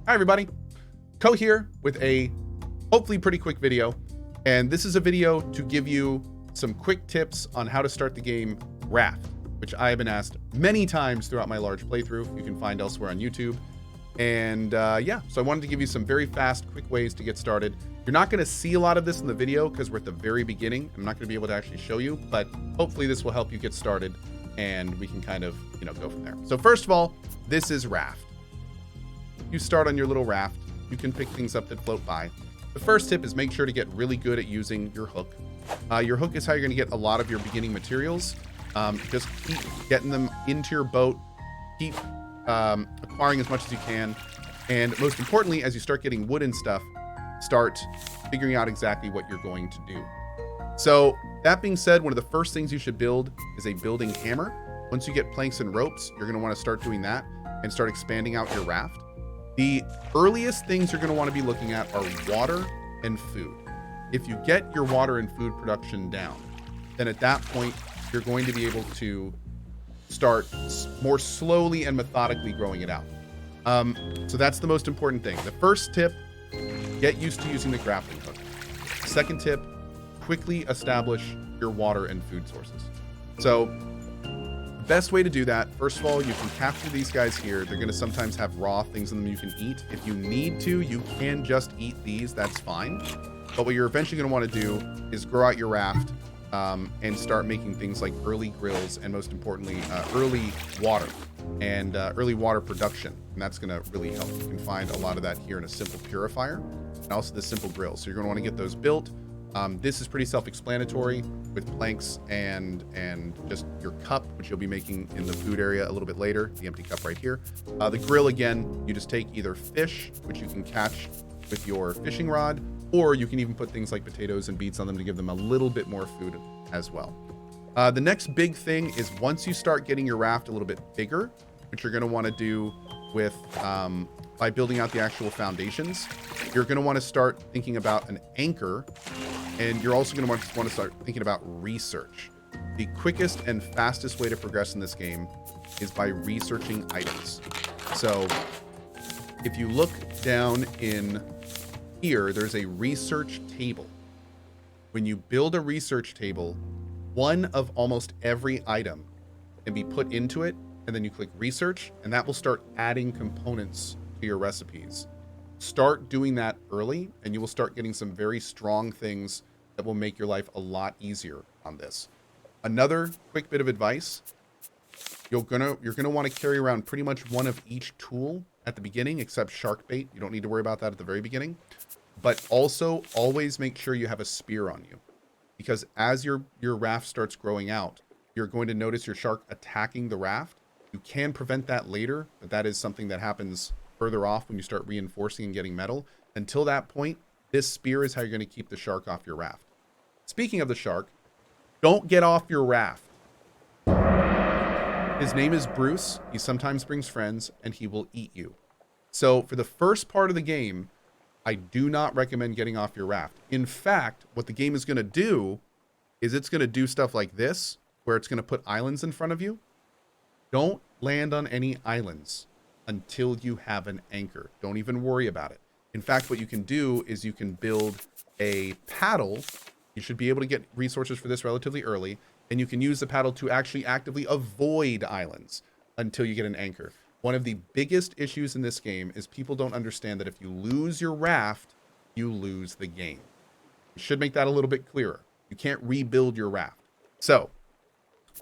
Hi everybody, Co here with a hopefully pretty quick video, and this is a video to give you some quick tips on how to start the game Raft, which I have been asked many times throughout my large playthrough. You can find elsewhere on YouTube. And yeah, so I wanted to give you some very fast, quick ways to get started. You're not going to see a lot of this in the video because we're at the very beginning. I'm not going to be able to actually show you, but hopefully this will help you get started and we can kind of, go from there. So first of all, this is Raft. You start on your little raft. You can pick things up that float by. The first tip is make sure to get really good at using your hook. Your hook is how you're going to get a lot of your beginning materials. Just keep getting them into your boat. Keep acquiring as much as you can. And most importantly, as you start getting wood and stuff, start figuring out exactly what you're going to do. So that being said, one of the first things you should build is a building hammer. Once you get planks and ropes, you're going to want to start doing that and start expanding out your raft. The earliest things you're going to want to be looking at are water and food. If you get your water and food production down, then at that point, you're going to be able to start more slowly and methodically growing it out. So that's the most important thing. The first tip, get used to using the grappling hook. Second tip, quickly establish your water and food sources. So the best way to do that, first of all, you can capture these guys here. They're going to sometimes have raw things in them you can eat. If you need to, you can just eat these. That's fine. But what you're eventually going to want to do is grow out your raft and start making things like early grills and, most importantly, early water and early water production. And that's going to really help. You can find a lot of that here in a simple purifier and also the simple grill. So you're going to want to get those built. This is pretty self-explanatory with planks and just your cup, which you'll be making in the food area a little bit later, the empty cup right here. The grill, again, you just take either fish, which you can catch with your fishing rod, or you can even put things like potatoes and beets on them to give them a little bit more food as well. The next big thing is once you start getting your raft a little bit bigger, which you're going to want to do with by building out the actual foundations, you're going to want to start thinking about an anchor, and you're also going to want to start thinking about research. The quickest and fastest way to progress in this game is by researching items. So if you look down in here, there's a research table. When you build a research table, one of almost every item can be put into it, and then you click research, and that will start adding components to your recipes. Start doing that early, and you will start getting some very strong things that will make your life a lot easier on this. Another quick bit of advice, you're gonna want to carry around pretty much one of each tool at the beginning, except shark bait. You don't need to worry about that at the very beginning. But also always make sure you have a spear on you, because as your raft starts growing out, you're going to notice your shark attacking the raft. You can prevent that later, but that is something that happens further off when you start reinforcing and getting metal. Until that point, this spear is how you're going to keep the shark off your raft. Speaking of the shark, don't get off your raft. His name is Bruce. He sometimes brings friends, and he will eat you. So for the first part of the game, I do not recommend getting off your raft. In fact, what the game is going to do is it's going to do stuff like this, where it's going to put islands in front of you. Don't land on any islands until you have an anchor. Don't even worry about it. In fact, what you can do is you can build a paddle. You should be able to get resources for this relatively early, and you can use the paddle to actually actively avoid islands until you get an anchor. One of the biggest issues in this game is people don't understand that if you lose your raft, you lose the game. You should make that a little bit clearer. You can't rebuild your raft. So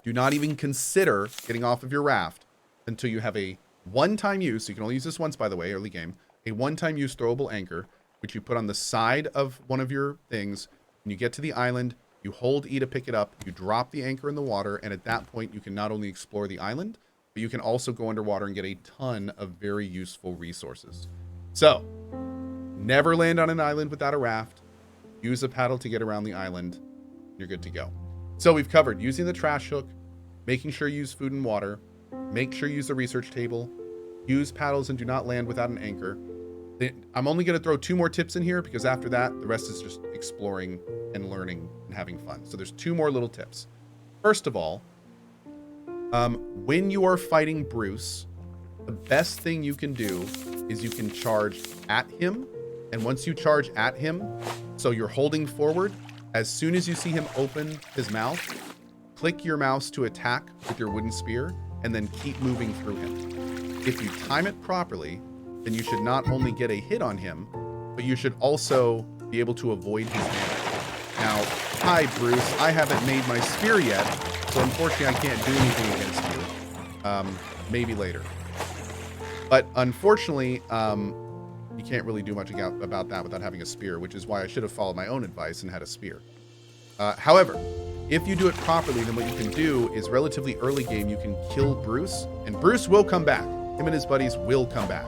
do not even consider getting off of your raft until you have a one-time use. You can only use this once, by the way, early game. A one-time use throwable anchor, which you put on the side of one of your things. When you get to the island, you hold E to pick it up. You drop the anchor in the water, and at that point, you can not only explore the island, but you can also go underwater and get a ton of very useful resources. So never land on an island without a raft. Use a paddle to get around the island. You're good to go. So we've covered using the trash hook, making sure you use food and water, make sure you use the research table, use paddles and do not land without an anchor. I'm only going to throw 2 more tips in here because after that, the rest is just exploring and learning and having fun. So there's 2 more little tips. First of all, when you are fighting Bruce, the best thing you can do is you can charge at him. And once you charge at him, so you're holding forward, as soon as you see him open his mouth, click your mouse to attack with your wooden spear, and then keep moving through him. If you time it properly, then you should not only get a hit on him, but you should also be able to avoid his damage. Now, hi, Bruce. I haven't made my spear yet, so unfortunately I can't do anything against you. Maybe later. But unfortunately, you can't really do much about that without having a spear, which is why I should have followed my own advice and had a spear. However, if you do it properly, then what you can do is relatively early game, you can kill Bruce, and Bruce will come back. Him and his buddies will come back.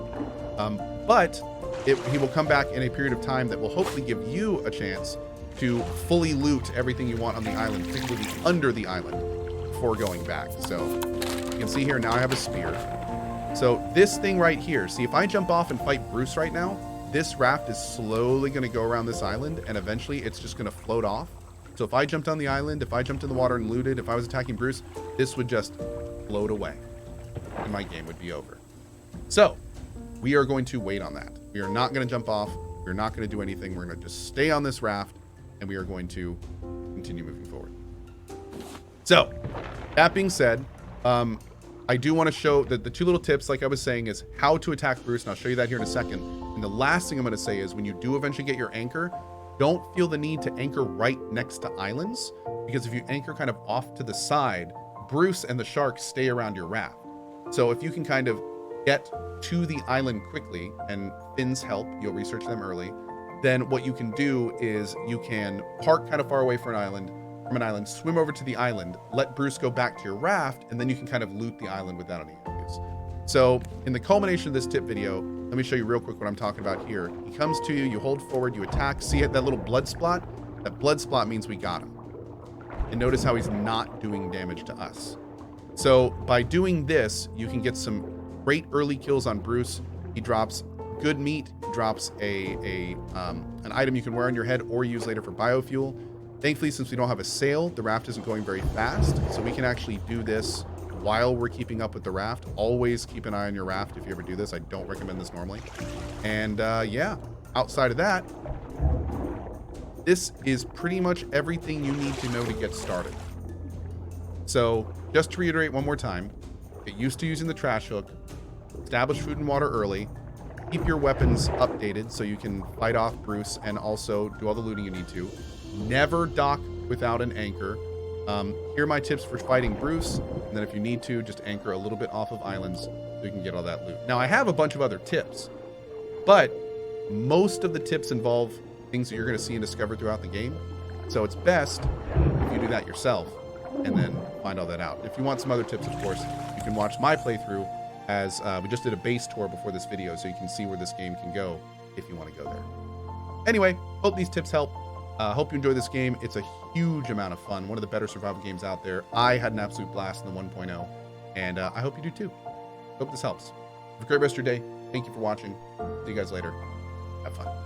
But he will come back in a period of time that will hopefully give you a chance to fully loot everything you want on the island, particularly under the island, before going back. So you can see here, now I have a spear. So this thing right here, see, if I jump off and fight Bruce right now, this raft is slowly going to go around this island, and eventually it's just going to float off. So if I jumped on the island, if I jumped in the water and looted, if I was attacking Bruce, this would just float away, and my game would be over. So we are going to wait on that. We are not going to jump off. We're not going to do anything. We're going to just stay on this raft, and we are going to continue moving forward. So that being said, I do want to show that the two little tips, like I was saying, is how to attack Bruce, and I'll show you that here in a second. And the last thing I'm going to say is when you do eventually get your anchor, don't feel the need to anchor right next to islands, because if you anchor kind of off to the side, Bruce and the sharks stay around your raft. So if you can kind of get to the island quickly, and Finn's help, you'll research them early, then what you can do is you can park kind of far away from an island, swim over to the island, let Bruce go back to your raft, and then you can kind of loot the island without any issues. So in the culmination of this tip video, let me show you real quick what I'm talking about here. He comes to you, you hold forward, you attack. See that little blood spot? That blood spot means we got him. And notice how he's not doing damage to us. So by doing this, you can get some great early kills on Bruce. He drops good meat, drops an item you can wear on your head or use later for biofuel. Thankfully, since we don't have a sail, the raft isn't going very fast, so we can actually do this while we're keeping up with the raft. Always keep an eye on your raft if you ever do this. I don't recommend this normally. And yeah, outside of that, this is pretty much everything you need to know to get started. So just to reiterate one more time, get used to using the trash hook, establish food and water early, keep your weapons updated so you can fight off Bruce and also do all the looting you need to. Never dock without an anchor. Here are my tips for fighting Bruce, and then if you need to, just anchor a little bit off of islands so you can get all that loot. Now, I have a bunch of other tips, but most of the tips involve things that you're going to see and discover throughout the game. So it's best if you do that yourself and then find all that out. If you want some other tips, of course, you can watch my playthrough, as we just did a base tour before this video, so you can see where this game can go if you want to go there. Anyway, hope these tips help. Hope you enjoy this game. It's a huge amount of fun. One of the better survival games out there. I had an absolute blast in the 1.0, and I hope you do too. Hope this helps. Have a great rest of your day. Thank you for watching. See you guys later. Have fun.